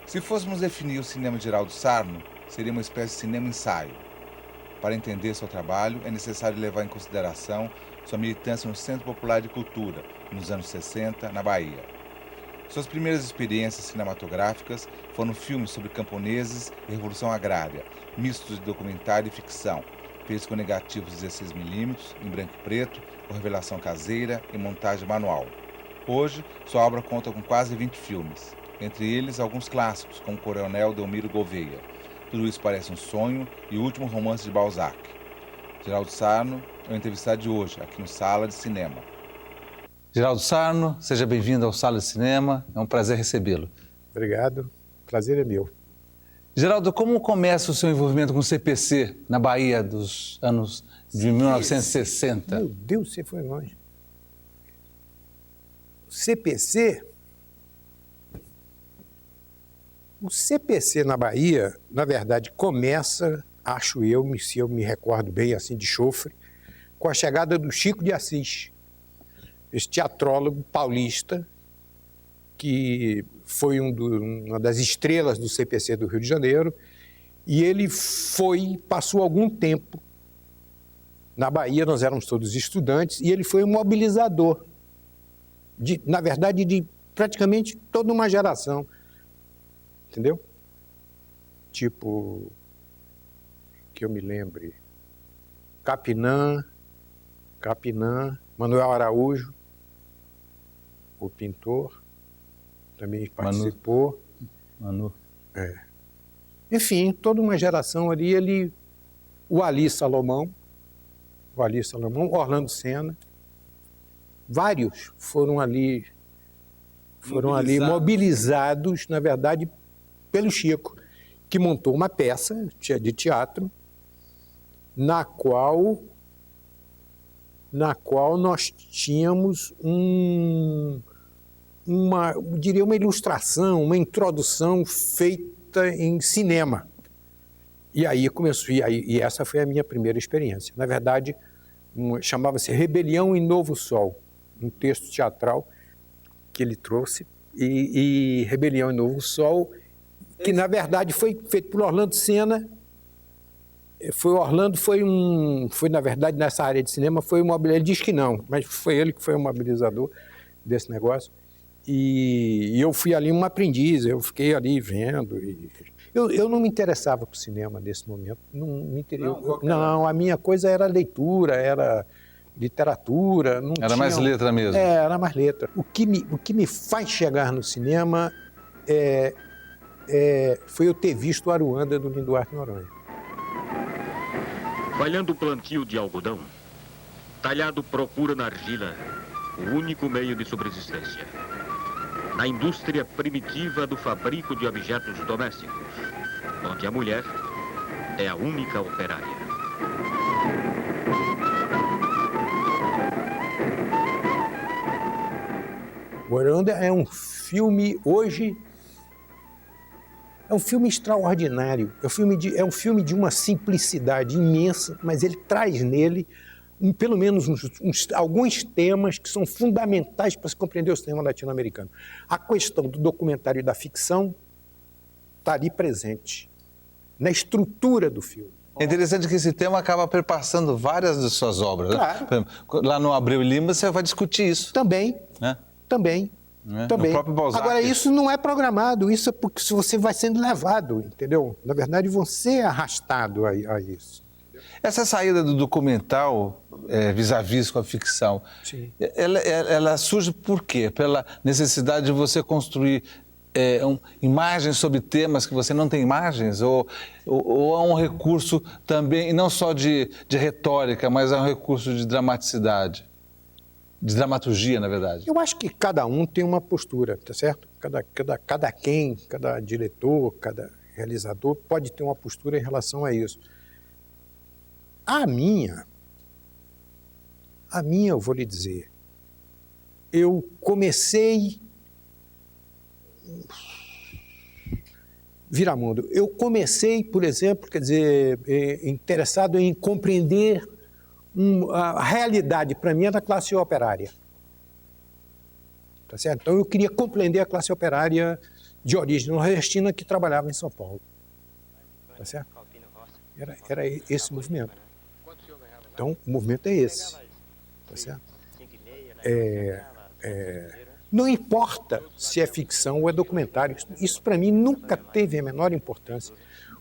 Se fôssemos definir o cinema de Geraldo Sarno, seria uma espécie de cinema-ensaio. Para entender seu trabalho, é necessário levar em consideração sua militância no Centro Popular de Cultura, nos anos 60, na Bahia. Suas primeiras experiências cinematográficas foram filmes sobre camponeses e revolução agrária, mistos de documentário e ficção, feitos com negativos 16mm, em branco e preto, com revelação caseira e montagem manual. Hoje, sua obra conta com quase 20 filmes, entre eles alguns clássicos, como Coronel Delmiro Gouveia. Tudo isso parece um sonho e o último romance de Balzac. Geraldo Sarno é o entrevistado de hoje, aqui no Sala de Cinema. Geraldo Sarno, seja bem-vindo ao Sala de Cinema, é um prazer recebê-lo. Obrigado, prazer é meu. Geraldo, como começa o seu envolvimento com o CPC na Bahia dos anos de 1960? Meu Deus, você foi longe. O CPC na Bahia, na verdade, começa, acho eu, se eu me recordo bem, assim, de chofre, com a chegada do Chico de Assis, esse teatrólogo paulista, que foi uma das estrelas do CPC do Rio de Janeiro, e ele passou algum tempo na Bahia, nós éramos todos estudantes, e ele foi um mobilizador, na verdade, de praticamente toda uma geração. Entendeu? Tipo, que eu me lembre, Capinã, Manuel Araújo, o pintor, também participou. Manu. Enfim, toda uma geração ali, o Ali Salomão, Orlando Senna, vários foram ali mobilizados, na verdade, pelo Chico, que montou uma peça de teatro na qual nós tínhamos uma ilustração, uma introdução feita em cinema. E aí começou, e essa foi a minha primeira experiência. Na verdade, chamava-se Rebelião em Novo Sol, um texto teatral que ele trouxe, e Rebelião em Novo Sol, que na verdade foi feito por Orlando Senna. Foi na verdade nessa área de cinema, ele diz que não, mas foi ele que foi o mobilizador desse negócio. E eu fui ali um aprendiz, eu fiquei ali vendo. Eu não me interessava por cinema nesse momento, não, a minha coisa era leitura, era literatura. Era mais letra mesmo? Era mais letra. O que me faz chegar no cinema foi eu ter visto Aruanda do Linduarte Noronha. Falhando o plantio de algodão, talhado procura na argila o único meio de subsistência. Na indústria primitiva do fabrico de objetos domésticos, onde a mulher é a única operária. O Aruanda é um filme, hoje, é um filme extraordinário. É um filme de uma simplicidade imensa, mas ele traz nele, pelo menos, alguns temas que são fundamentais para se compreender o cinema latino-americano. A questão do documentário e da ficção está ali presente, na estrutura do filme. É interessante que esse tema acaba perpassando várias de suas obras. Claro. Né? Lá no Abreu e Lima você vai discutir isso. Também. Né? Também. No próprio Balzac. Agora, isso não é programado, isso é porque você vai sendo levado, entendeu? Na verdade, você é arrastado a isso. Essa saída do documental vis-à-vis com a ficção, sim, ela surge por quê? Pela necessidade de você construir imagens sobre temas que você não tem imagens? Ou é um recurso também, não só de retórica, mas é um recurso de dramaticidade? De dramaturgia, na verdade. Eu acho que cada um tem uma postura, tá certo? Cada diretor, cada realizador pode ter uma postura em relação a isso. A minha, eu vou lhe dizer, eu comecei... Viramundo, eu comecei, por exemplo, interessado em compreender a realidade, para mim, é da classe operária. Tá certo? Então, eu queria compreender a classe operária de origem nordestina que trabalhava em São Paulo. Tá certo? Era esse movimento. Então, o movimento é esse. Tá certo? Não importa se é ficção ou é documentário. Isso para mim nunca teve a menor importância.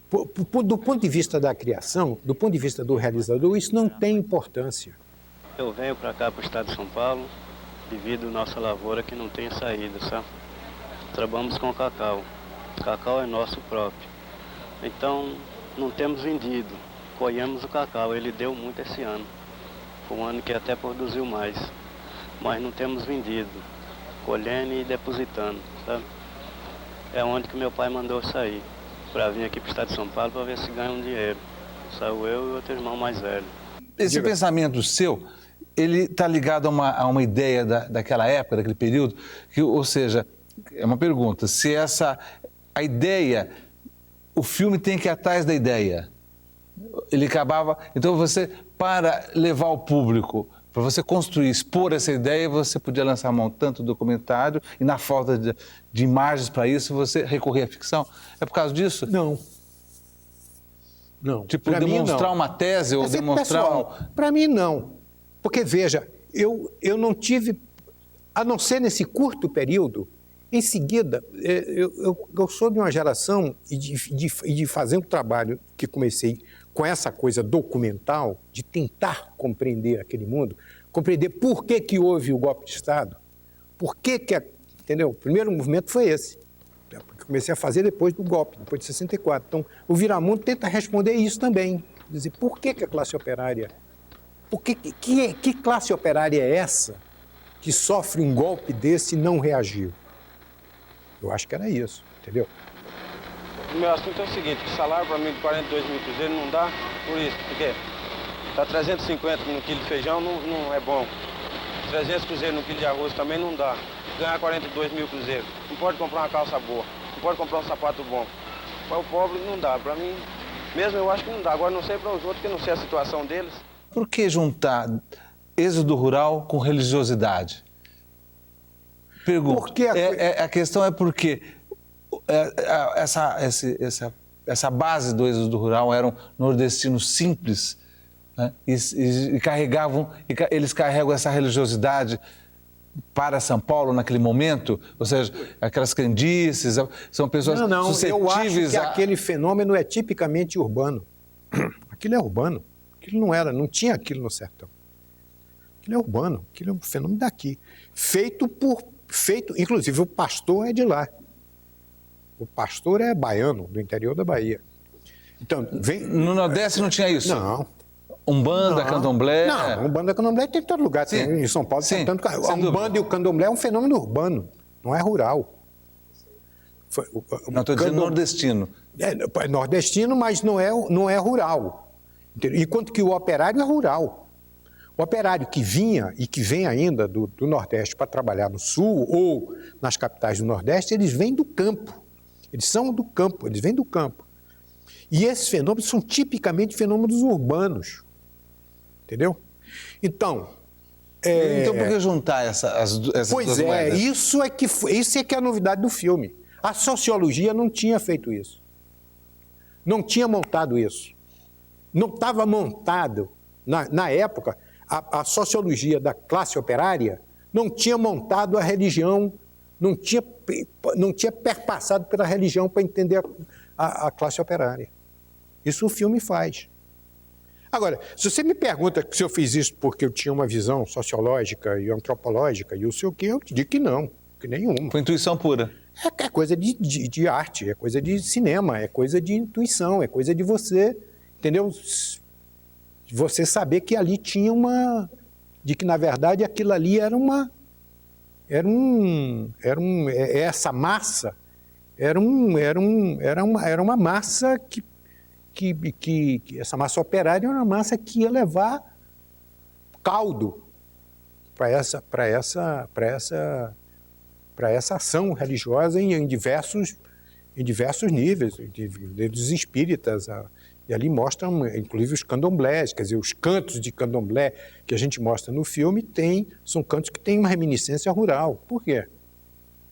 Do ponto de vista da criação, do ponto de vista do realizador, isso não tem importância. Eu venho para cá, para o estado de São Paulo, devido à nossa lavoura que não tem saída, sabe? Trabalhamos com cacau. O cacau é nosso próprio. Então, não temos vendido. Colhemos o cacau, ele deu muito esse ano. Foi um ano que até produziu mais. Mas não temos vendido. Colhendo e depositando, sabe? É onde que meu pai mandou sair. Para vir aqui para o estado de São Paulo para ver se ganha um dinheiro. Saiu eu e outro irmão mais velho. Esse pensamento seu, ele está ligado a uma ideia daquela época, daquele período, ou seja, é uma pergunta, se a ideia, o filme tem que ir atrás da ideia. Ele acabava, então você, para levar ao público, para você construir, expor essa ideia, você podia lançar mão tanto do documentário e na falta de imagens para isso, você recorrer à ficção. É por causa disso? Não. Não. Tipo, demonstrar uma tese ou demonstrar... Para mim, não. Porque, veja, eu não tive, a não ser nesse curto período, em seguida, eu sou de uma geração e de fazer um trabalho que comecei com essa coisa documental, de tentar compreender aquele mundo, compreender por que houve o golpe de Estado, entendeu? O primeiro movimento foi esse. Comecei a fazer depois do golpe, depois de 64. Então, o Viramundo tenta responder isso também. Dizer, por que a classe operária... Que classe operária é essa que sofre um golpe desse e não reagiu? Eu acho que era isso, entendeu? O meu assunto é o seguinte, o salário para mim de 42 mil cruzeiros não dá por isso, porque tá 350 no quilo de feijão não é bom. 300 cruzeiros no quilo de arroz também não dá. Ganhar 42 mil cruzeiros, não pode comprar uma calça boa, não pode comprar um sapato bom. Para o pobre não dá, para mim mesmo eu acho que não dá. Agora não sei para os outros, que não sei a situação deles. Por que juntar êxodo rural com religiosidade? Pergunto. Porque a questão é porque essa base do êxodo rural eram nordestinos simples, né? e carregavam, eles carregam essa religiosidade para São Paulo naquele momento, ou seja, aquelas crendices, são pessoas suscetíveis eu acho que aquele fenômeno é tipicamente urbano. Aquilo é urbano. Aquilo não tinha aquilo no sertão. Aquilo é urbano, aquilo é um fenômeno daqui. Inclusive o pastor é de lá. O pastor é baiano, do interior da Bahia. Então, no Nordeste não tinha isso? Não. Umbanda, candomblé... Não, Umbanda e candomblé tem em todo lugar. Sim. Tem, em São Paulo tem tanto... A Umbanda dúvida. e o candomblé é um fenômeno urbano, não é rural. Não, estou dizendo nordestino. É nordestino, mas não é rural. Entendeu? Enquanto que o operário é rural. O operário que vinha e que vem ainda do Nordeste para trabalhar no Sul ou nas capitais do Nordeste, eles vêm do campo. Eles são do campo, eles vêm do campo. E esses fenômenos são tipicamente fenômenos urbanos. Entendeu? Então... Então por que juntar essas duas moedas? Isso é que é a novidade do filme. A sociologia não tinha feito isso. Não tinha montado isso. Não estava montado, na época, a sociologia da classe operária não tinha montado a religião, não tinha perpassado pela religião para entender a classe operária. Isso o filme faz. Agora, se você me pergunta se eu fiz isso porque eu tinha uma visão sociológica e antropológica e o sei o quê, eu te digo que não, que nenhuma. Foi intuição pura. É coisa de arte, é coisa de cinema, é coisa de intuição, é coisa de você, entendeu? Você saber que ali tinha de que na verdade aquilo ali essa massa era uma massa que essa massa operária era uma massa que ia levar caldo para essa ação religiosa em diversos níveis, dos espíritas, e ali mostram, inclusive, os candomblés, quer dizer, os cantos de candomblé que a gente mostra no filme são cantos que têm uma reminiscência rural. Por quê?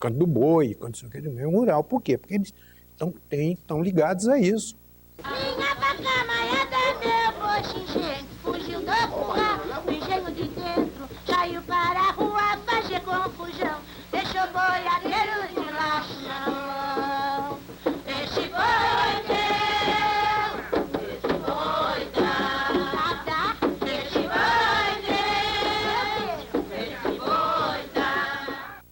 Canto do Boi, Canto do Meio Rural. Por quê? Porque eles estão ligados a isso. Minha vaca maiada, meu boxinche, fugiu do curral, do engenho de dentro, saiu para a rua fazer confusão, deixou boiadeiro de lação. Esse boi teu, esse boi dá, esse boi teu, esse boi dá.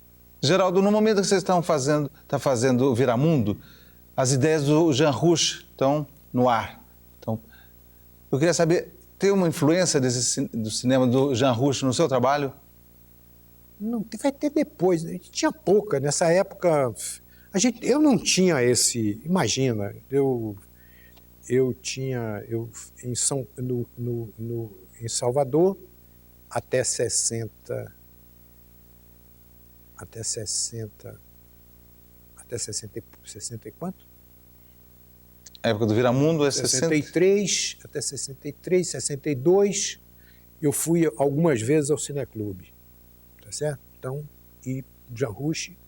Geraldo, no momento que vocês estão fazendo o Viramundo, as ideias do Jean Rouch estão no ar. Então, eu queria saber, tem uma influência do cinema do Jean Rouch no seu trabalho? Não, vai ter depois. A gente tinha pouca. Nessa época, eu não tinha esse... Imagina, em Salvador, até 60 e quanto? A época do Viramundo é 63, até 63, 62, eu fui algumas vezes ao Cineclube, tá certo? Então, e Jean Rouch,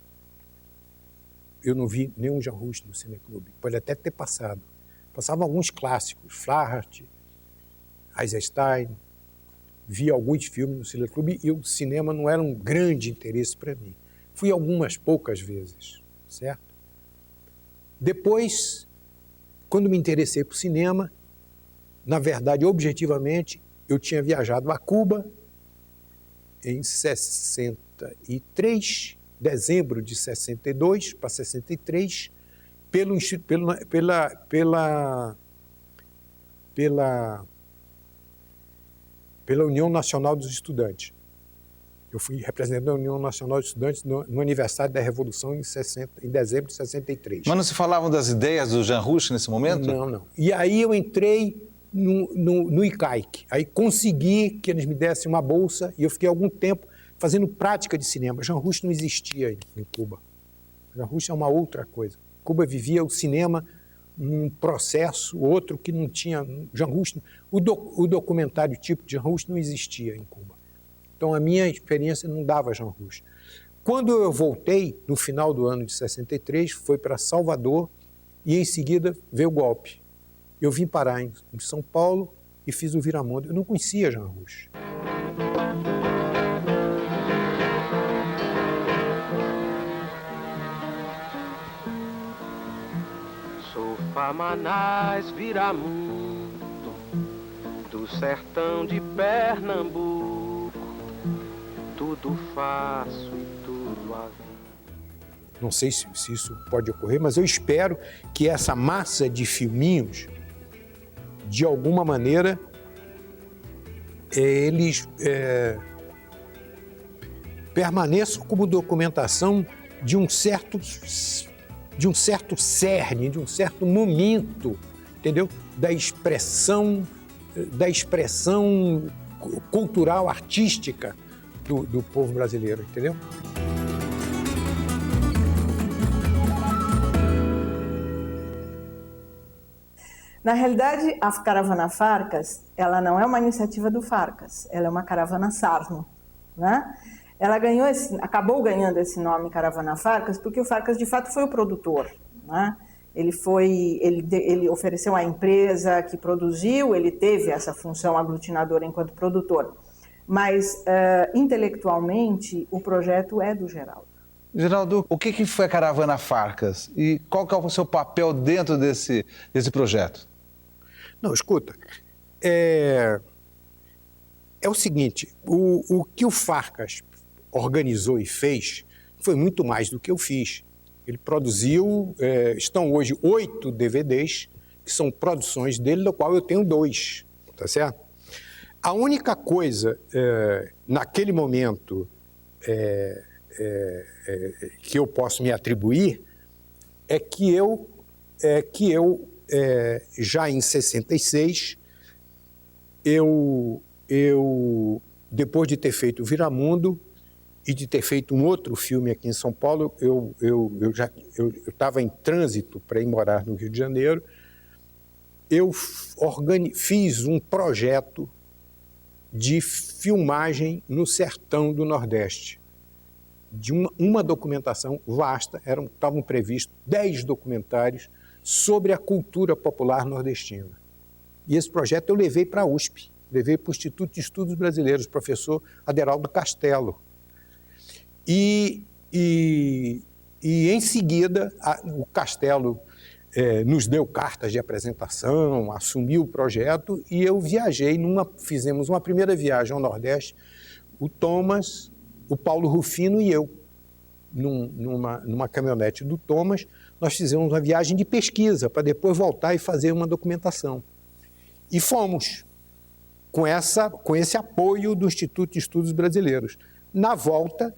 eu não vi nenhum Jean Rouch no Cineclube, pode até ter passado. Passavam alguns clássicos, Flahart, Eisenstein, vi alguns filmes no Cineclube e o cinema não era um grande interesse para mim. Fui algumas poucas vezes, certo? Depois, quando me interessei por cinema, na verdade, objetivamente, eu tinha viajado a Cuba em 63, dezembro de 62 para 63, pela União Nacional dos Estudantes. Eu fui representante da União Nacional dos Estudantes no aniversário da Revolução em dezembro de 63. Mas não se falavam das ideias do Jean Rouch nesse momento? Não. E aí eu entrei no ICAIC. Aí consegui que eles me dessem uma bolsa e eu fiquei algum tempo fazendo prática de cinema. Jean Rouch não existia em Cuba. Jean Rouch é uma outra coisa. Cuba vivia o cinema num processo, outro que não tinha... Jean Rouch, o documentário tipo de Jean Rouch não existia em Cuba. Então, a minha experiência não dava Jean Rouch. Quando eu voltei, no final do ano de 63, foi para Salvador e, em seguida, veio o golpe. Eu vim parar em São Paulo e fiz o Viramundo. Eu não conhecia Jean Rouch. Sou Famanás Viramundo, do sertão de Pernambuco. Tudo faço e tudo a vida. Não sei se isso pode ocorrer, mas eu espero que essa massa de filminhos, de alguma maneira, eles permaneçam como documentação de um certo cerne, de um certo momento, entendeu? Da expressão cultural, artística do povo brasileiro, entendeu? Na realidade, a caravana Farcas, ela não é uma iniciativa do Farcas, ela é uma caravana Sarno, né? Ela acabou ganhando esse nome Caravana Farcas porque o Farcas, de fato, foi o produtor, né? Ele ofereceu à empresa que produziu, ele teve essa função aglutinadora enquanto produtor. Mas, intelectualmente, o projeto é do Geraldo. Geraldo, o que foi a Caravana Farcas? E qual que é o seu papel dentro desse projeto? Não, escuta, é o seguinte, o que o Farcas organizou e fez foi muito mais do que eu fiz. Ele produziu, estão hoje 8 DVDs, que são produções dele, do qual eu tenho 2, tá certo? A única coisa, naquele momento, que eu posso me atribuir é que eu já em 66, depois de ter feito o Viramundo e de ter feito um outro filme aqui em São Paulo, eu estava em trânsito para ir morar no Rio de Janeiro, eu fiz um projeto de filmagem no sertão do Nordeste, de uma documentação vasta, estavam previstos 10 documentários sobre a cultura popular nordestina. E esse projeto eu levei para a USP, levei para o Instituto de Estudos Brasileiros, professor Aderaldo Castelo. E em seguida, o Castelo nos deu cartas de apresentação, assumiu o projeto e eu viajei, fizemos uma primeira viagem ao Nordeste, o Thomas, o Paulo Rufino e eu, numa caminhonete do Thomas, nós fizemos uma viagem de pesquisa para depois voltar e fazer uma documentação. E fomos com esse apoio do Instituto de Estudos Brasileiros. Na volta,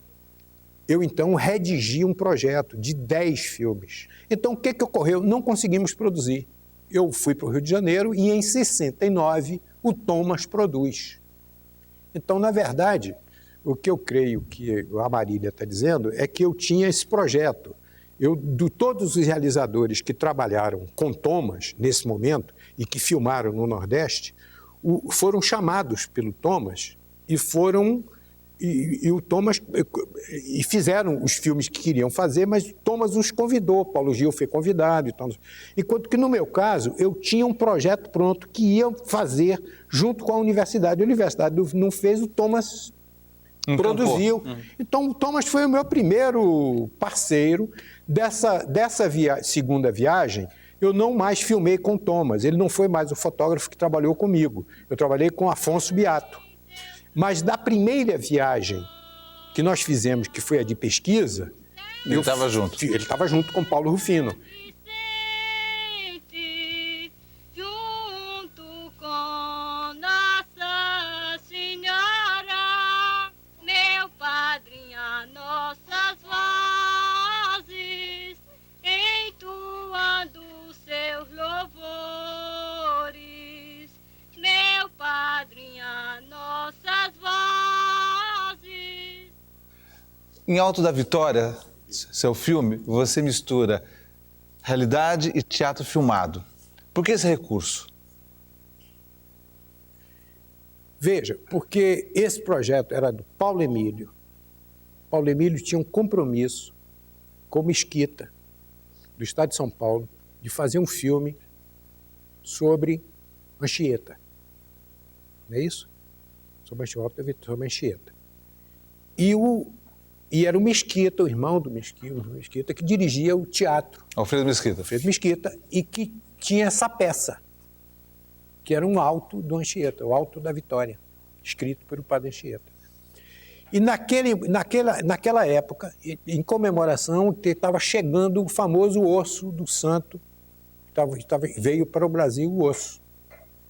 eu então redigi um projeto de 10 filmes. Então, o que ocorreu? Não conseguimos produzir. Eu fui para o Rio de Janeiro e em 69 o Thomas produz. Então, na verdade, o que eu creio que a Marília está dizendo é que eu tinha esse projeto. De todos os realizadores que trabalharam com Thomas nesse momento e que filmaram no Nordeste, foram chamados pelo Thomas e o Thomas e fizeram os filmes que queriam fazer, mas Thomas os convidou, Paulo Gil foi convidado. Enquanto que, no meu caso, eu tinha um projeto pronto que ia fazer junto com a universidade. A universidade não fez, o Thomas produziu. Então, o Thomas foi o meu primeiro parceiro. Dessa segunda viagem, eu não mais filmei com o Thomas. Ele não foi mais o fotógrafo que trabalhou comigo. Eu trabalhei com Afonso Beato. Mas da primeira viagem que nós fizemos, que foi a de pesquisa... Ele estava junto. Ele estava junto com Paulo Rufino. Junto com Nossa Senhora, meu padrinho, nossas vozes, entoando seus louvores, meu padrinho, nossas vozes. Em Alto da Vitória, seu filme, você mistura realidade e teatro filmado. Por que esse recurso? Veja, porque esse projeto era do Paulo Emílio. Paulo Emílio tinha um compromisso com Mesquita, do Estado de São Paulo, de fazer um filme sobre Anchieta. Não é isso? Sobre Anchieta. E era o Mesquita, o irmão do Mesquita, que dirigia o teatro. Alfredo Mesquita. Alfredo Mesquita, e que tinha essa peça, que era um alto do Anchieta, o Alto da Vitória, escrito pelo padre Anchieta. E naquela época, em comemoração, estava chegando o famoso osso do santo, veio para o Brasil o osso,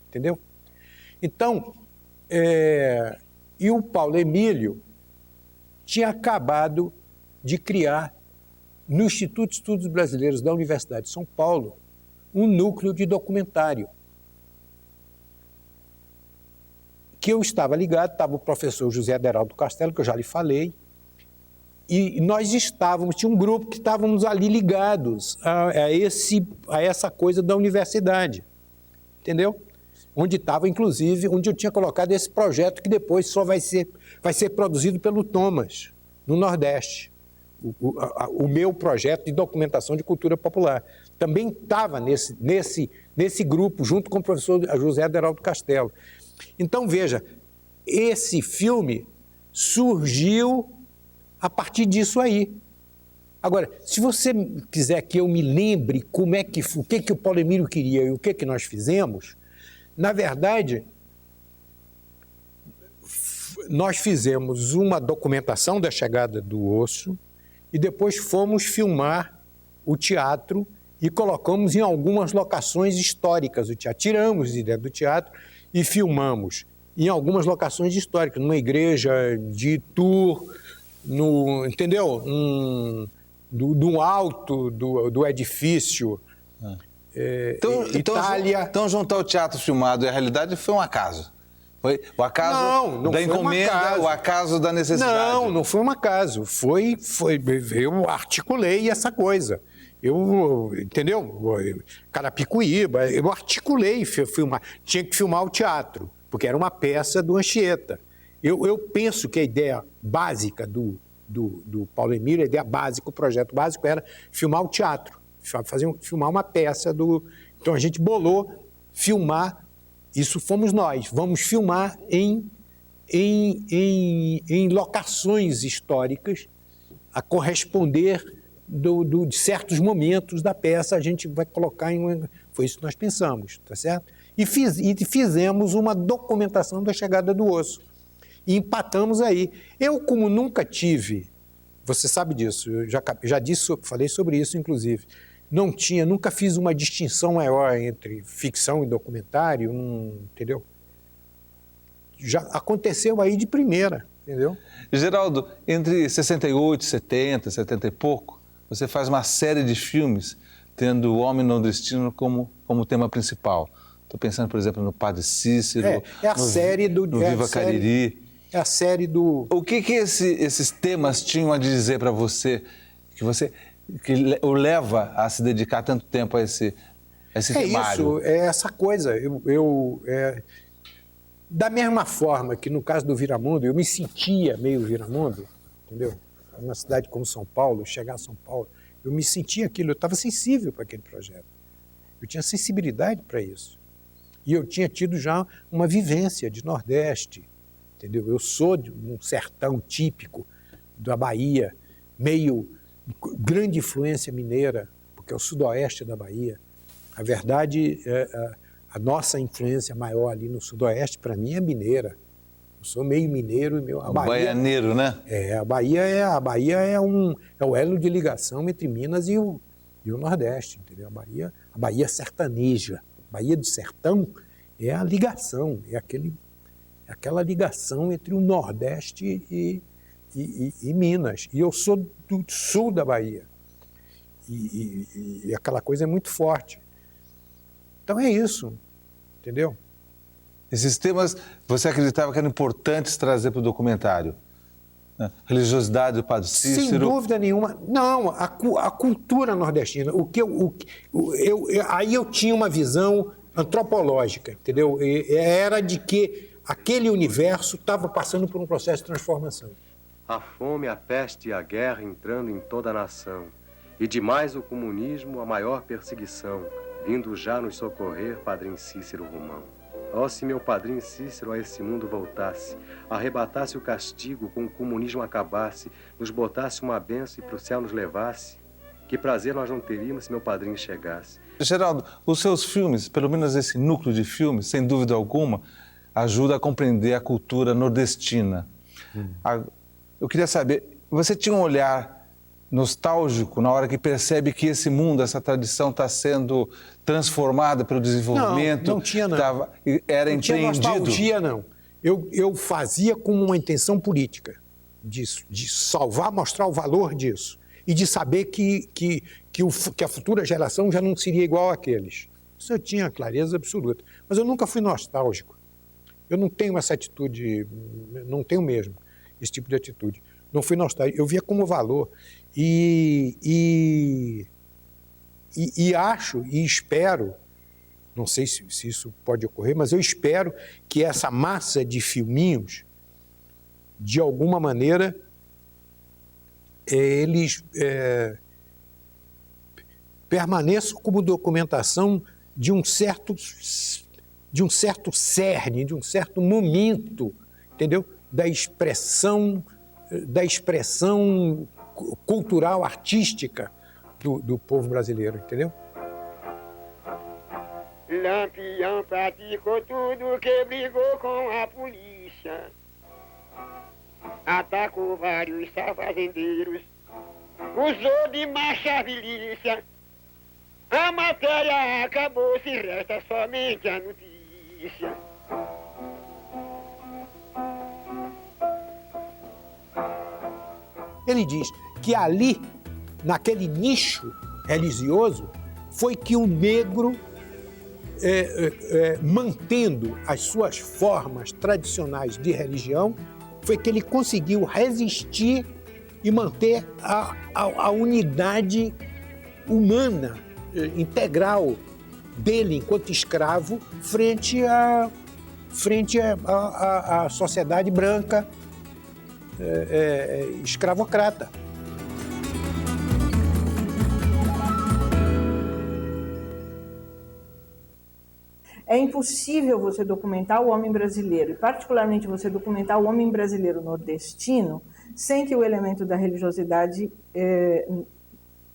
entendeu? Então, e o Paulo Emílio tinha acabado de criar, no Instituto de Estudos Brasileiros da Universidade de São Paulo, um núcleo de documentário. Que eu estava ligado, estava o professor José Aderaldo Castelo, que eu já lhe falei, e nós tinha um grupo que estávamos ali ligados a essa coisa da universidade, entendeu? Onde estava, inclusive, onde eu tinha colocado esse projeto que depois só vai ser produzido pelo Thomas, no Nordeste. O meu projeto de documentação de cultura popular. Também estava nesse grupo, junto com o professor José Aderaldo Castelo. Então, veja, esse filme surgiu a partir disso aí. Agora, se você quiser que eu me lembre o que o Paulo Emílio queria e o que nós fizemos, na verdade, nós fizemos uma documentação da chegada do osso e depois fomos filmar o teatro e colocamos em algumas locações históricas o teatro. Tiramos de dentro do teatro e filmamos em algumas locações históricas, numa igreja de Itu, entendeu? Do alto do edifício. Itália. Então, juntar o teatro filmado e a realidade foi um acaso? Foi o acaso da encomenda, o acaso da necessidade? Não foi um acaso. Eu articulei essa coisa. Entendeu? Carapicuíba, eu articulei filmar. Tinha que filmar o teatro, porque era uma peça do Anchieta. Eu penso que a ideia básica do Paulo Emílio, a ideia básica, o projeto básico era filmar o teatro, filmar uma peça Então a gente bolou filmar, isso fomos nós, vamos filmar em locações históricas a corresponder de certos momentos da peça, a gente vai colocar Foi isso que nós pensamos, tá certo? E fizemos uma documentação da chegada do osso. E empatamos aí. Eu, como nunca tive, você sabe disso, eu já disse, falei sobre isso, inclusive, nunca fiz uma distinção maior entre ficção e documentário, entendeu? Já aconteceu aí de primeira, entendeu? Geraldo, entre 68, 70, 70 e pouco, você faz uma série de filmes tendo o homem nordestino como tema principal. Estou pensando, por exemplo, no Padre Cícero, no Viva Cariri. É a série do... O que esses temas tinham a dizer para você, que o leva a se dedicar tanto tempo a esse temário? É essa coisa. Da mesma forma que no caso do Viramundo, eu me sentia meio Viramundo, entendeu? Numa cidade como São Paulo, chegar a São Paulo, eu me sentia aquilo, eu estava sensível para aquele projeto. Eu tinha sensibilidade para isso. E eu tinha tido já uma vivência de Nordeste, entendeu? Eu sou de um sertão típico da Bahia, meio grande influência mineira, porque é o sudoeste da Bahia. A verdade, a nossa influência maior ali no sudoeste, para mim, é mineira. Eu sou meio mineiro e baianeiro, né? A Bahia é o elo de ligação entre Minas e o Nordeste, entendeu? A Bahia sertaneja, a Bahia do sertão é a ligação, aquela ligação entre o Nordeste e Minas. E eu sou do sul da Bahia. E aquela coisa é muito forte. Então é isso, entendeu? Esses temas você acreditava que eram importantes trazer para o documentário? Religiosidade do Padre Cícero? Sem dúvida nenhuma. Não, a cultura nordestina. Aí eu tinha uma visão antropológica, entendeu? Era de que aquele universo estava passando por um processo de transformação. A fome, a peste e a guerra entrando em toda a nação. E demais o comunismo, a maior perseguição, vindo já nos socorrer, padrinho Cícero Romão. Ó, se meu padrinho Cícero a esse mundo voltasse, arrebatasse o castigo, com o comunismo acabasse, nos botasse uma benção e pro céu nos levasse, que prazer nós não teríamos se meu padrinho chegasse. Geraldo, os seus filmes, pelo menos esse núcleo de filmes, sem dúvida alguma, ajuda a compreender a cultura nordestina. Eu queria saber, você tinha um olhar nostálgico na hora que percebe que esse mundo, essa tradição está sendo transformada pelo desenvolvimento? Não tinha, não. Era não empreendido? Tinha nostalgia, não. Eu fazia como uma intenção política disso, de salvar, mostrar o valor disso e de saber que a futura geração já não seria igual àqueles. Isso eu tinha clareza absoluta. Mas eu nunca fui nostálgico. Eu não tenho essa atitude, não tenho mesmo esse tipo de atitude. Não fui nostálgico. Eu via como valor. E acho e espero, não sei se isso pode ocorrer, mas eu espero que essa massa de filminhos, de alguma maneira, eles permaneçam como documentação de um certo cerne, de um certo momento, entendeu? Da expressão cultural, artística do povo brasileiro, entendeu? Lampião praticou tudo que brigou com a polícia. Atacou vários fazendeiros, usou de marcha vilícia. A matéria acabou, se resta somente a notícia. Ele diz que ali, naquele nicho religioso, foi que o negro, mantendo as suas formas tradicionais de religião, foi que ele conseguiu resistir e manter a unidade humana, integral dele enquanto escravo frente à sociedade branca escravocrata. É impossível você documentar o homem brasileiro, e particularmente você documentar o homem brasileiro nordestino, sem que o elemento da religiosidade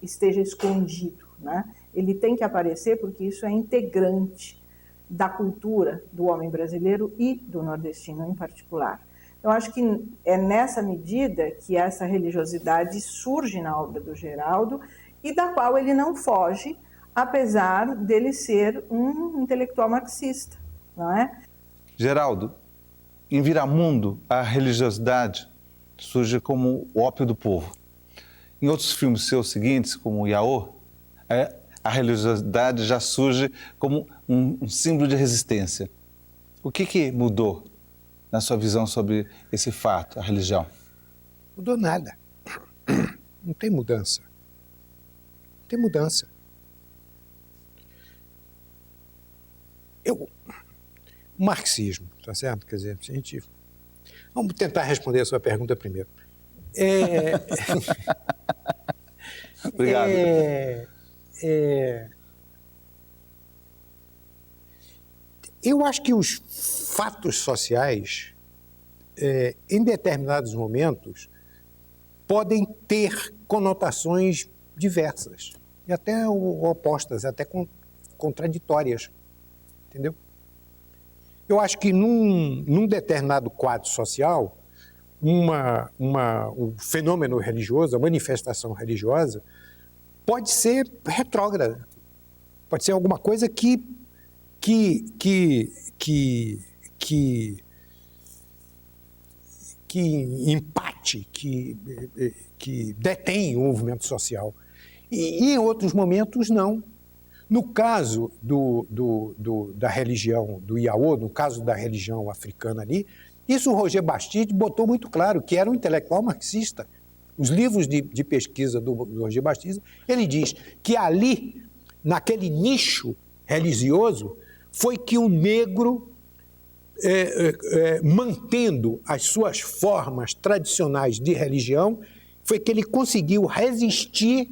esteja escondido, né? Ele tem que aparecer porque isso é integrante da cultura do homem brasileiro e do nordestino em particular. Eu acho que é nessa medida que essa religiosidade surge na obra do Geraldo e da qual ele não foge, apesar dele ser um intelectual marxista, não é? Geraldo, em Viramundo, a religiosidade surge como o ópio do povo. Em outros filmes seus seguintes, como Iaô, a religiosidade já surge como um símbolo de resistência. O que mudou na sua visão sobre esse fato, a religião? Mudou nada. Não tem mudança. Não tem mudança. O marxismo, tá certo? Quer dizer, vamos tentar responder a sua pergunta primeiro. Obrigado. Eu acho que os fatos sociais, em determinados momentos, podem ter conotações diversas e até opostas, até contraditórias. Entendeu? Eu acho que num determinado quadro social, um fenômeno religioso, a manifestação religiosa, pode ser retrógrada. Pode ser alguma coisa que empate, que detém o movimento social. E em outros momentos, não. No caso da religião do Iaô, no caso da religião africana ali, isso o Roger Bastide botou muito claro, que era um intelectual marxista. Os livros de pesquisa do Roger Bastide, ele diz que ali, naquele nicho religioso, foi que o negro, mantendo as suas formas tradicionais de religião, foi que ele conseguiu resistir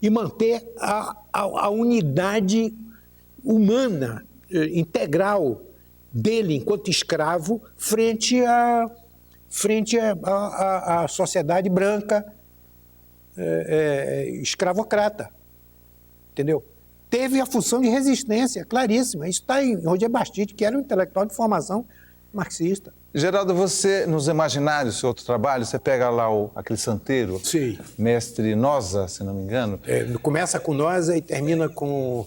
e manter a unidade humana, integral dele enquanto escravo frente à sociedade branca escravocrata. Entendeu? Teve a função de resistência, claríssima. Isso está em Roger Bastide, que era um intelectual de formação marxista. Geraldo, você, nos imaginários do seu outro trabalho, você pega lá aquele santeiro, sim, Mestre Noza, se não me engano. Começa com Noza e termina com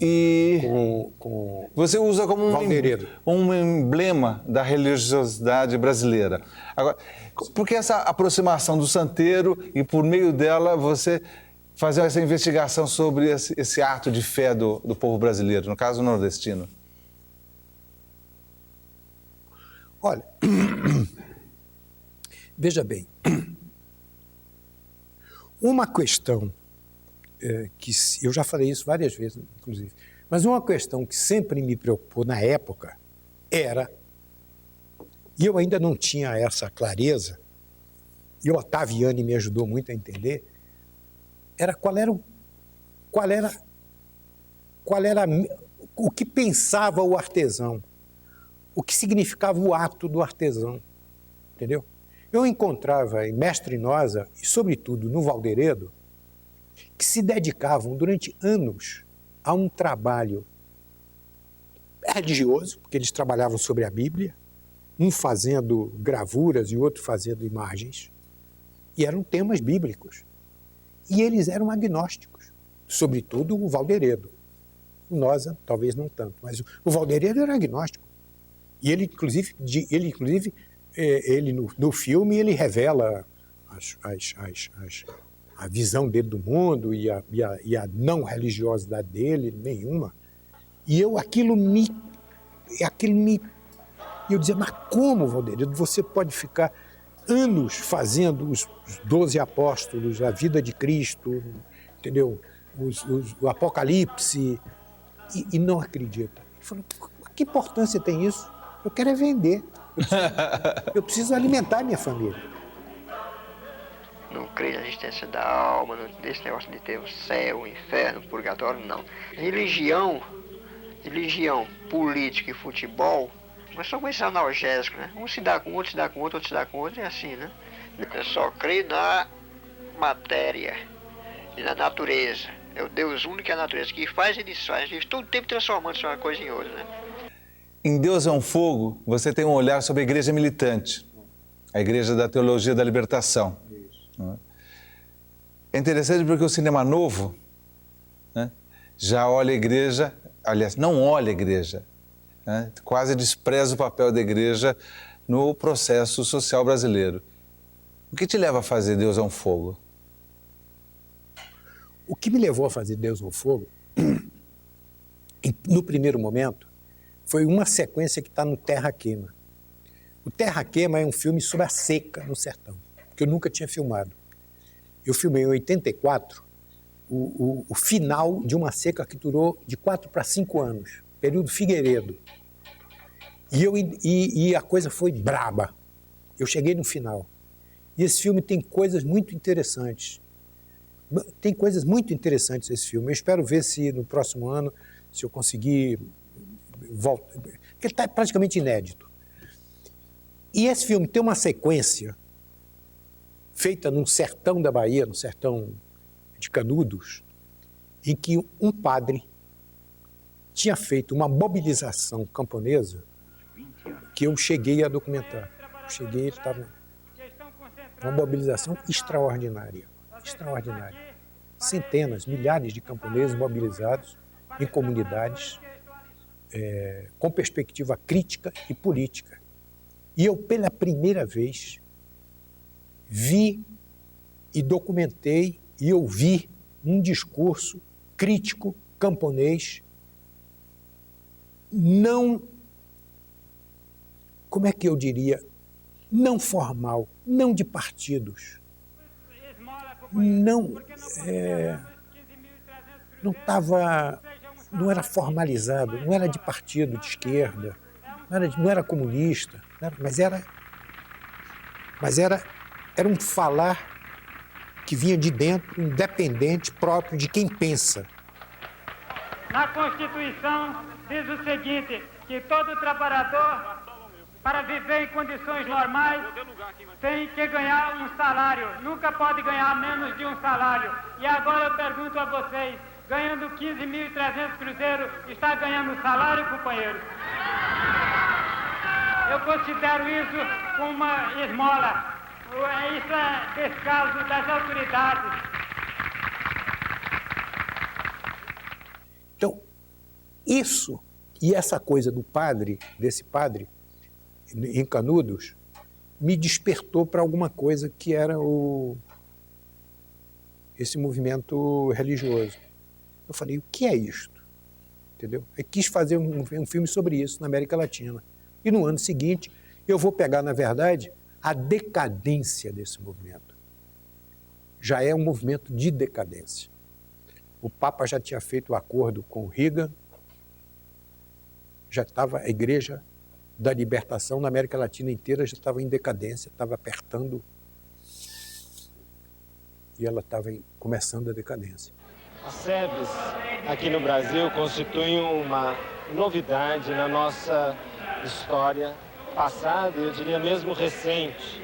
você usa como um emblema da religiosidade brasileira. Agora, por que essa aproximação do santeiro e, por meio dela, você fazer essa investigação sobre esse ato de fé do povo brasileiro, no caso nordestino? Olha, veja bem, uma questão que eu já falei isso várias vezes, inclusive, mas uma questão que sempre me preocupou na época era, e eu ainda não tinha essa clareza, e o Ottaviani me ajudou muito a entender, era qual era o que pensava o artesão, o que significava o ato do artesão, entendeu? Eu encontrava em Mestre Noza, e sobretudo no Valderedo, que se dedicavam durante anos a um trabalho religioso, porque eles trabalhavam sobre a Bíblia, um fazendo gravuras e outro fazendo imagens, e eram temas bíblicos. E eles eram agnósticos, sobretudo o Valderedo. O Noza, talvez não tanto, mas o Valderedo era agnóstico. E ele, inclusive no filme, ele revela a visão dele do mundo e a não religiosidade dele, nenhuma. E aquilo me... Eu dizia, mas como, Valderedo, você pode ficar anos fazendo os 12 apóstolos, a vida de Cristo, entendeu? O Apocalipse, e não acredita. Ele falou, que importância tem isso? Eu quero é vender. Eu preciso alimentar minha família. Não creio na existência da alma, nesse negócio de ter o céu, o inferno, o purgatório, não. Religião, política e futebol, mas são coisas analgésicos, né? Um se dá com o outro, se dá com o outro, outro se dá com o outro, é assim, né? Eu só creio na matéria e na natureza. É o Deus único que é a natureza, que faz e desfaz, vive todo o tempo transformando-se uma coisa em outra, né? Em Deus é um Fogo, você tem um olhar sobre a igreja militante, a igreja da teologia da libertação. É interessante porque o cinema novo, né, já olha a igreja, aliás, não olha a igreja, né, quase despreza o papel da igreja no processo social brasileiro. O que te leva a fazer Deus é um Fogo? O que me levou a fazer Deus é um Fogo, no primeiro momento, foi uma sequência que está no Terra Queima. O Terra Queima é um filme sobre a seca no sertão, que eu nunca tinha filmado. Eu filmei em 84 o final de uma seca que durou de 4 para 5 anos, período Figueiredo. E a coisa foi braba. Eu cheguei no final. E esse filme tem coisas muito interessantes. Tem coisas muito interessantes esse filme. Eu espero ver se no próximo ano, se eu conseguir voltar, porque ele está praticamente inédito. E esse filme tem uma sequência feita num sertão da Bahia, no sertão de Canudos, em que um padre tinha feito uma mobilização camponesa que eu cheguei a documentar. Ele estava uma mobilização extraordinária, extraordinária. Centenas, milhares de camponeses mobilizados em comunidades com perspectiva crítica e política. E eu, pela primeira vez, vi e documentei e ouvi um discurso crítico camponês não, como é que eu diria, não formal, não de partidos, não era formalizado, não era de partido de esquerda, não era comunista, mas era um falar que vinha de dentro, independente, próprio de quem pensa. Na Constituição diz o seguinte, que todo trabalhador, para viver em condições normais, tem que ganhar um salário, nunca pode ganhar menos de um salário. E agora eu pergunto a vocês, ganhando 15.300 cruzeiros, está ganhando salário, companheiro? Eu considero isso uma esmola. Isso é descaso das autoridades. Então, isso e essa coisa do padre, desse padre, em Canudos, me despertou para alguma coisa que era esse movimento religioso. Eu falei, o que é isto? Entendeu? Eu quis fazer um filme sobre isso na América Latina. E no ano seguinte, eu vou pegar, na verdade, a decadência desse movimento. Já é um movimento de decadência. O Papa já tinha feito o acordo com o Reagan, já estava a Igreja da Libertação na América Latina inteira, já estava em decadência, estava apertando e ela estava começando a decadência. As SEBs aqui no Brasil constituem uma novidade na nossa história passada, eu diria mesmo recente,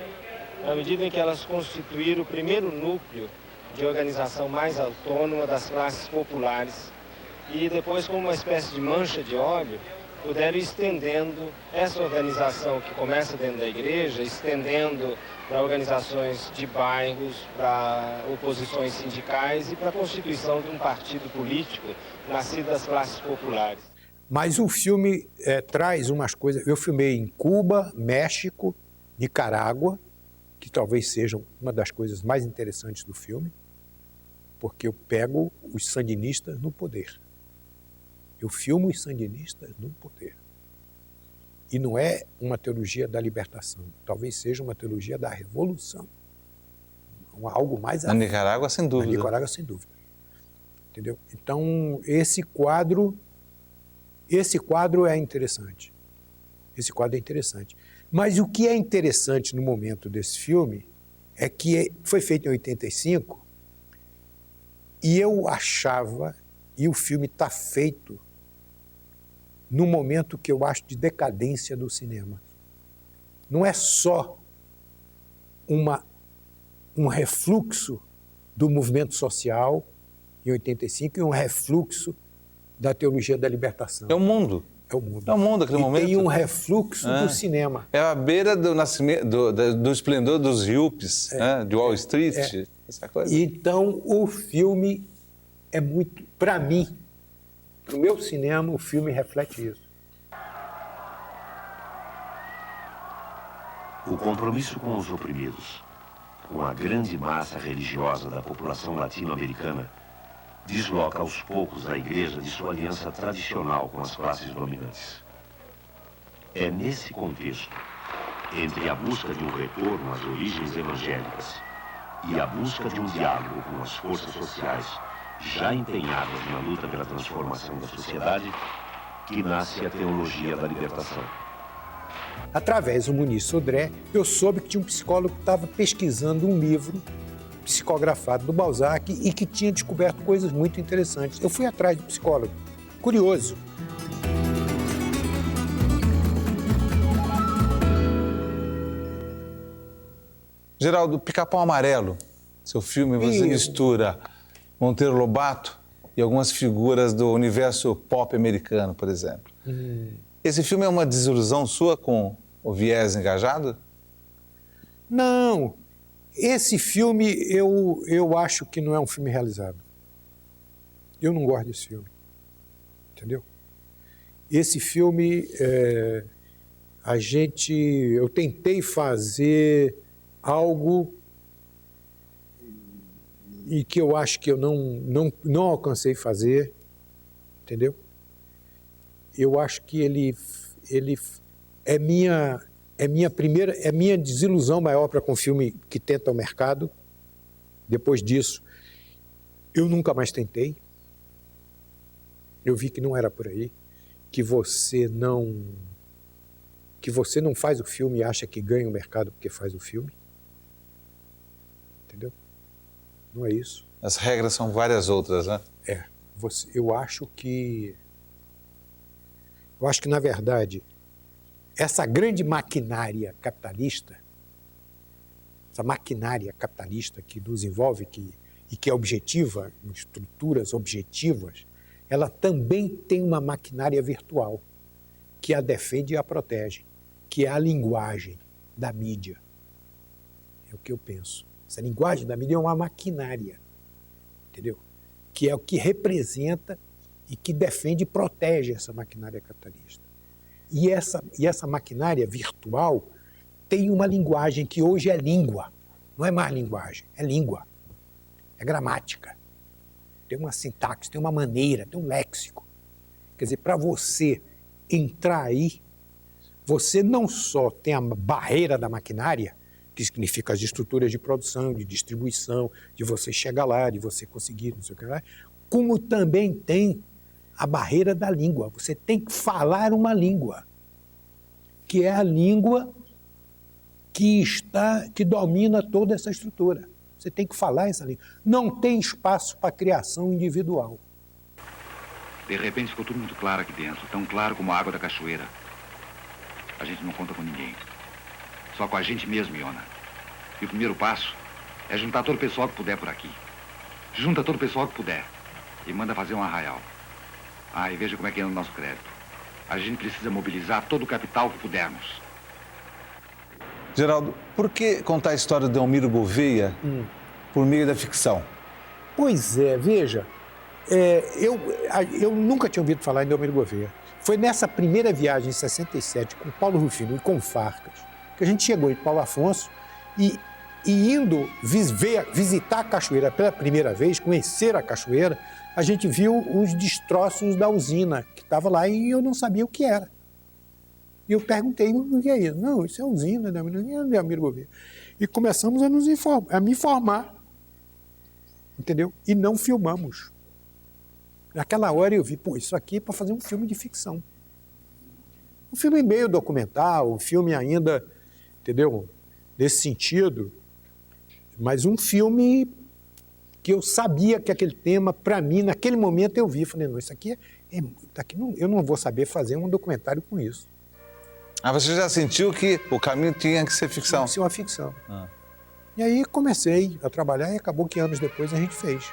na medida em que elas constituíram o primeiro núcleo de organização mais autônoma das classes populares e depois, como uma espécie de mancha de óleo, puderam ir estendendo essa organização que começa dentro da igreja, estendendo para organizações de bairros, para oposições sindicais e para a constituição de um partido político nascido das classes populares. Mas o filme traz umas coisas... Eu filmei em Cuba, México, Nicarágua, que talvez sejam uma das coisas mais interessantes do filme, porque eu pego os sandinistas no poder. Eu filmo os sandinistas no poder. E não é uma teologia da libertação, talvez seja uma teologia da revolução. Algo mais... Na Nicarágua, sem dúvida. Na Nicarágua, sem dúvida. Entendeu? Então, esse quadro é interessante. Esse quadro é interessante. Mas o que é interessante no momento desse filme é que foi feito em 85 e eu achava, e o filme está feito no momento que eu acho de decadência do cinema. Não é só um refluxo do movimento social em 85 e um refluxo da teologia da libertação. É o mundo. É o mundo. É o mundo naquele momento. Tem um refluxo do cinema. É a beira do nascimento, do esplendor dos yuppies, de Wall Street, essa coisa. Então, o filme é muito, para mim, para o meu cinema, o filme reflete isso. O compromisso com os oprimidos, com a grande massa religiosa da população latino-americana, desloca aos poucos a igreja de sua aliança tradicional com as classes dominantes. É nesse contexto, entre a busca de um retorno às origens evangélicas e a busca de um diálogo com as forças sociais já empenhadas na luta pela transformação da sociedade, que nasce a teologia da libertação. Através do Muniz Sodré, eu soube que tinha um psicólogo que estava pesquisando um livro psicografado do Balzac e que tinha descoberto coisas muito interessantes. Eu fui atrás do psicólogo, curioso. Geraldo, Pica-Pau Amarelo, seu filme, você mistura Monteiro Lobato e algumas figuras do universo pop americano, por exemplo. Esse filme é uma desilusão sua com o viés engajado? Não. Esse filme, eu acho que não é um filme realizado. Eu não gosto desse filme. Entendeu? Esse filme, eu tentei fazer algo e que eu acho que eu não alcancei fazer, entendeu? Eu acho que ele é minha desilusão maior para com um filme que tenta o mercado. Depois disso, eu nunca mais tentei. Eu vi que não era por aí, que você não faz o filme e acha que ganha o mercado porque faz o filme. Entendeu? Não é isso. As regras são várias outras, né? Eu acho que, na verdade, essa grande maquinária capitalista, essa maquinária capitalista que nos envolve e que é objetiva, em estruturas objetivas, ela também tem uma maquinária virtual que a defende e a protege, que é a linguagem da mídia. É o que eu penso. Essa linguagem da mídia é uma maquinária, entendeu? Que é o que representa e que defende e protege essa maquinária capitalista. E essa maquinária virtual tem uma linguagem que hoje é língua. Não é mais linguagem, é língua. É gramática. Tem uma sintaxe, tem uma maneira, tem um léxico. Quer dizer, para você entrar aí, você não só tem a barreira da maquinária, que significa as estruturas de produção, de distribuição, de você chegar lá, de você conseguir, não sei o que lá, como também tem a barreira da língua. Você tem que falar uma língua, que é a língua que domina toda essa estrutura. Você tem que falar essa língua. Não tem espaço para criação individual. De repente ficou tudo muito claro aqui dentro, tão claro como a água da cachoeira. A gente não conta com ninguém. Só com a gente mesmo, Iona. E o primeiro passo é juntar todo o pessoal que puder por aqui. Junta todo o pessoal que puder e manda fazer um arraial. E veja como é que é o nosso crédito. A gente precisa mobilizar todo o capital que pudermos. Geraldo, por que contar a história de Delmiro Gouveia por meio da ficção? Pois é, veja, eu nunca tinha ouvido falar em Delmiro Gouveia. Foi nessa primeira viagem, em 67, com Paulo Rufino e com Farcas, que a gente chegou em Paulo Afonso e indo visitar a cachoeira pela primeira vez, conhecer a cachoeira, a gente viu os destroços da usina que estava lá e eu não sabia o que era. E eu perguntei, o que é isso? Não, isso é usina, Delmiro Gouveia. E começamos a me informar, entendeu? E não filmamos. Naquela hora eu vi, isso aqui é para fazer um filme de ficção. Um filme meio documental, um filme ainda, entendeu? Nesse sentido. Mas um filme que eu sabia que aquele tema, para mim, naquele momento eu vi. Falei, não, isso aqui eu não vou saber fazer um documentário com isso. Ah, você já sentiu que o caminho tinha que ser ficção? Tinha que ser uma ficção. E aí comecei a trabalhar e acabou que anos depois a gente fez.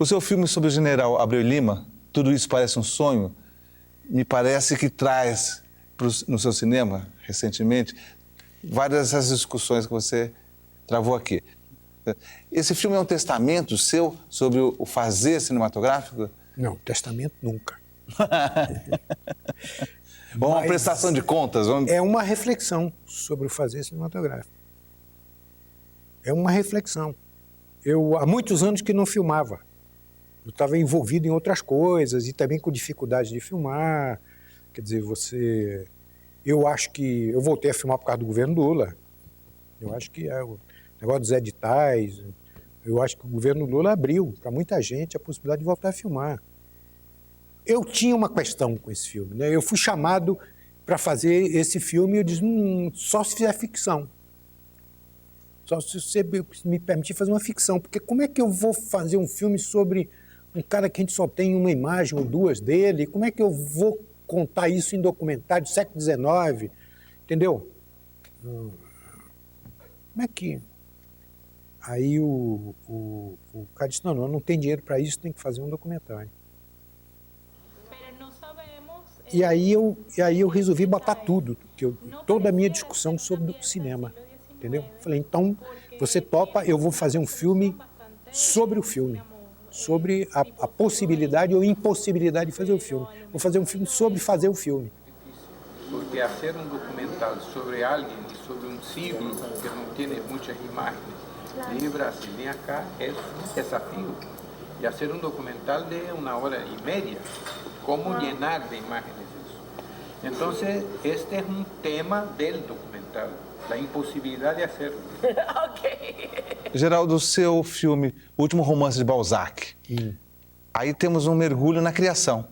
O seu filme sobre o general Abreu Lima, Tudo Isso Parece um Sonho, me parece que traz no seu cinema, recentemente, várias dessas discussões que você travou aqui. Esse filme é um testamento seu sobre o fazer cinematográfico? Não, testamento nunca. Bom, uma prestação de contas. É uma reflexão sobre o fazer cinematográfico. É uma reflexão. Eu, há muitos anos que não filmava. Eu estava envolvido em outras coisas e também com dificuldade de filmar. Quer dizer, eu acho que... Eu voltei a filmar por causa do governo Lula. Eu acho que é o negócio dos editais. Eu acho que o governo Lula abriu para muita gente a possibilidade de voltar a filmar. Eu tinha uma questão com esse filme, né? Eu fui chamado para fazer esse filme e eu disse, só se fizer ficção. Só se você me permitir fazer uma ficção. Porque como é que eu vou fazer um filme sobre um cara que a gente só tem uma imagem ou duas dele? Como é que eu vou contar isso em documentário do século XIX? Entendeu? Como é que... Aí o cara disse, não tem dinheiro para isso, tem que fazer um documentário. E aí eu resolvi botar tudo, toda a minha discussão sobre o cinema, entendeu? Falei, então, você topa, eu vou fazer um filme sobre o filme, sobre a possibilidade ou impossibilidade de fazer o filme. Vou fazer um filme sobre fazer o filme. Porque fazer um documental sobre alguém e sobre um siglo que não tem muitas imagens, nem Brasil nem acá, é um desafio. E fazer um documental de 1h30, como llenar de imágenes isso. Então, este é um tema do documental, da impossibilidade de fazer. Geraldo, o seu filme, O Último Romance de Balzac, aí temos um mergulho na criação.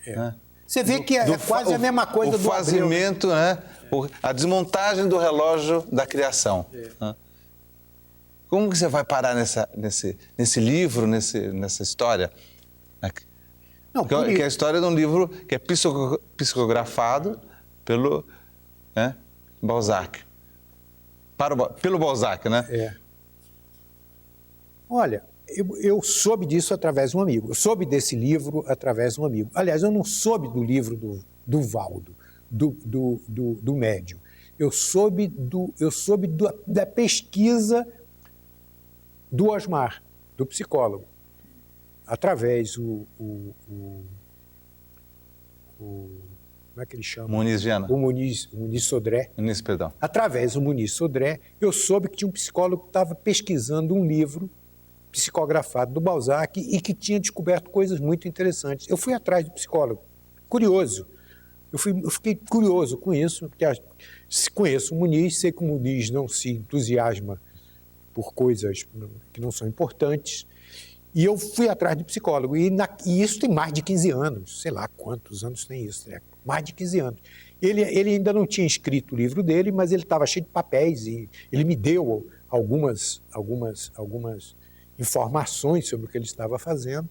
Né? Você vê que é quase a mesma coisa do fazimento, né? A desmontagem do relógio da criação. Né? Como que você vai parar nesse livro, nessa história? Não, que é a história de um livro que é psicografado pelo Balzac. Pelo Balzac, né? Olha, eu soube disso através de um amigo. Eu soube desse livro através de um amigo. Aliás, eu não soube do livro do Valdo, do médium. Eu soube da pesquisa do Osmar, do psicólogo, através como é que ele chama? Muniz Viana. O Muniz Sodré. Muniz, perdão. Através do Muniz Sodré, eu soube que tinha um psicólogo que estava pesquisando um livro psicografado do Balzac e que tinha descoberto coisas muito interessantes. Eu fui atrás do psicólogo, curioso. Eu fiquei curioso com isso, porque conheço o Muniz, sei que o Muniz não se entusiasma por coisas que não são importantes, e eu fui atrás do psicólogo, e isso tem mais de 15 anos, sei lá quantos anos tem isso, né? Mais de 15 anos. Ele ainda não tinha escrito o livro dele, mas ele estava cheio de papéis, e ele me deu algumas informações sobre o que ele estava fazendo,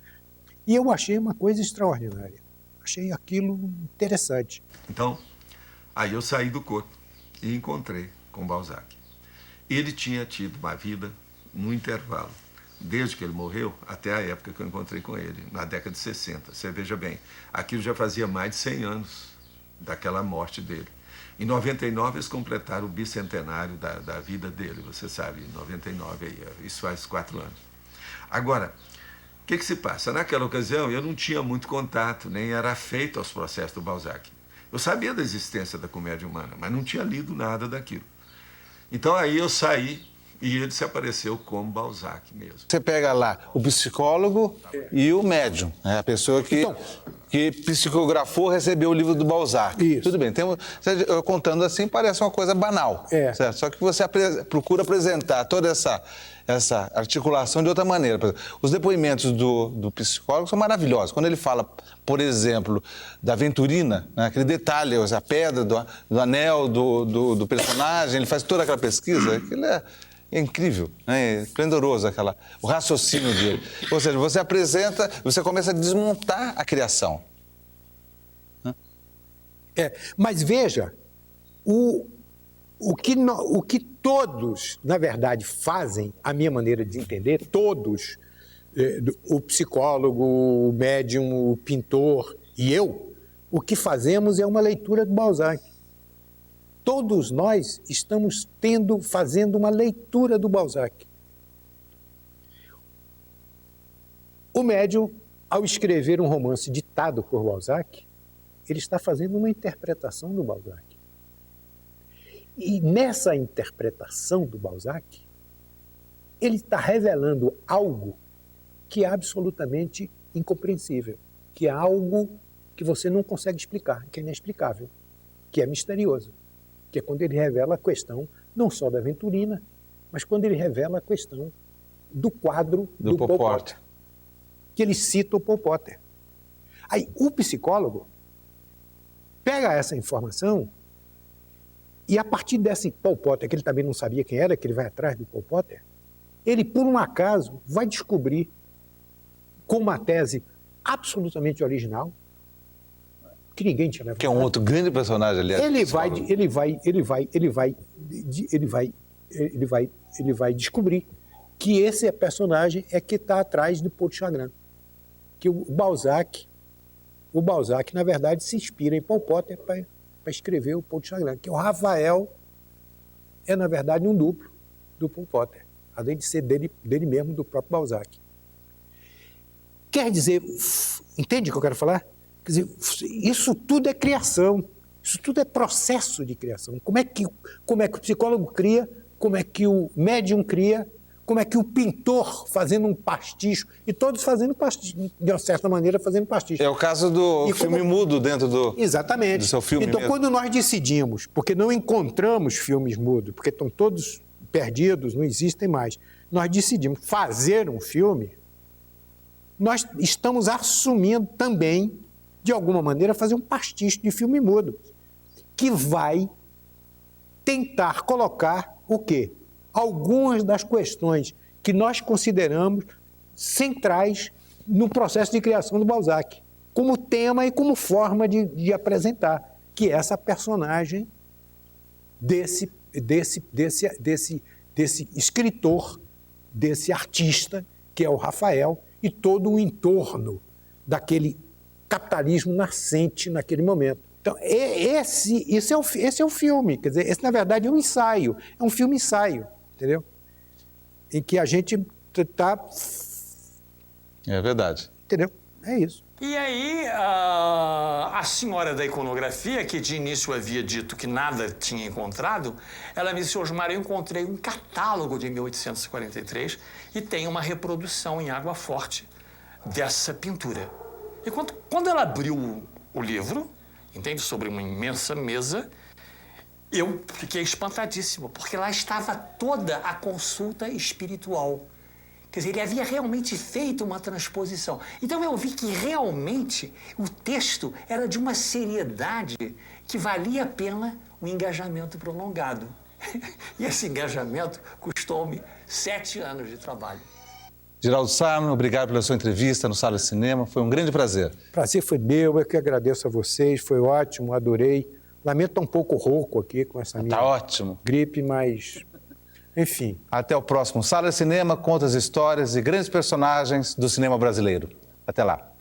e eu achei uma coisa extraordinária, achei aquilo interessante. Então, aí eu saí do corpo e encontrei com Balzac. Ele tinha tido uma vida no intervalo, desde que ele morreu até a época que eu encontrei com ele, na década de 60. Você veja bem, aquilo já fazia mais de 100 anos daquela morte dele. Em 99 eles completaram o bicentenário da vida dele, você sabe, em 99, isso faz 4 anos. Agora, o que se passa? Naquela ocasião eu não tinha muito contato, nem era afeito aos processos do Balzac. Eu sabia da existência da comédia humana, mas não tinha lido nada daquilo. Então aí eu saí e ele se apareceu como Balzac mesmo. Você pega lá o psicólogo e o médium, né? A pessoa que... Então, que psicografou, recebeu o livro do Balzac. Isso. Tudo bem. Contando assim, parece uma coisa banal. Certo? Só que você procura apresentar toda essa articulação de outra maneira. Por exemplo, os depoimentos do psicólogo são maravilhosos. Quando ele fala, por exemplo, da Venturina, né, aquele detalhe, a pedra do anel do personagem, ele faz toda aquela pesquisa, aquilo é incrível, né? É esplendoroso o raciocínio dele. Ou seja, você apresenta, você começa a desmontar a criação. Mas veja, o que todos, na verdade, fazem, a minha maneira de entender, todos, o psicólogo, o médium, o pintor e eu, o que fazemos é uma leitura do Balzac. Todos nós estamos fazendo uma leitura do Balzac. O médium, ao escrever um romance ditado por Balzac, ele está fazendo uma interpretação do Balzac. E nessa interpretação do Balzac, ele está revelando algo que é absolutamente incompreensível, que é algo que você não consegue explicar, que é inexplicável, que é misterioso, que é quando ele revela a questão não só da Venturina, mas quando ele revela a questão do quadro do Paul Potter, que ele cita o Paul Potter. Aí o psicólogo pega essa informação e a partir desse Paul Potter, que ele também não sabia quem era, que ele vai atrás do Paul Potter, ele, por um acaso, vai descobrir, com uma tese absolutamente original, que ninguém tinha levado. Que é um outro grande personagem, aliás. Ele vai descobrir que esse personagem é que está atrás do Paul de Chagrin. Que o Balzac, na verdade, se inspira em Paul Potter para escrever o Paul de Chagrin, que o Rafael é, na verdade, um duplo do Paul Potter, além de ser dele mesmo, do próprio Balzac. Quer dizer, entende o que eu quero falar? Quer dizer, isso tudo é criação, isso tudo é processo de criação. Como é que o psicólogo cria, como é que o médium cria, como é que o pintor fazendo um pasticho, e todos fazendo pasticho, de uma certa maneira fazendo pasticho. É o caso do filme mudo dentro do seu filme. Então, mesmo. Quando nós decidimos, porque não encontramos filmes mudos, porque estão todos perdidos, não existem mais, nós decidimos fazer um filme, nós estamos assumindo também, de alguma maneira, fazer um pasticho de filme mudo, que vai tentar colocar o quê? Algumas das questões que nós consideramos centrais no processo de criação do Balzac, como tema e como forma de apresentar, que é essa personagem desse escritor, desse artista, que é o Rafael, e todo o entorno daquele capitalismo nascente naquele momento. Então, esse é o filme, quer dizer, esse na verdade é um ensaio, é um filme-ensaio, entendeu? Em que a gente está... É verdade. Entendeu? É isso. E aí, a senhora da iconografia, que de início havia dito que nada tinha encontrado, ela me disse: Osmar, eu encontrei um catálogo de 1843 e tem uma reprodução em água forte dessa pintura. E quando ela abriu o livro, entende, sobre uma imensa mesa, eu fiquei espantadíssimo, porque lá estava toda a consulta espiritual. Quer dizer, ele havia realmente feito uma transposição. Então eu vi que realmente o texto era de uma seriedade que valia a pena um engajamento prolongado. E esse engajamento custou-me 7 anos de trabalho. Geraldo Sarno, obrigado pela sua entrevista no Sala de Cinema, foi um grande prazer. Prazer foi meu, eu que agradeço a vocês, foi ótimo, adorei. Lamento estar um pouco rouco aqui com essa minha gripe, mas... Enfim. Até o próximo Sala de Cinema, conta as histórias e grandes personagens do cinema brasileiro. Até lá.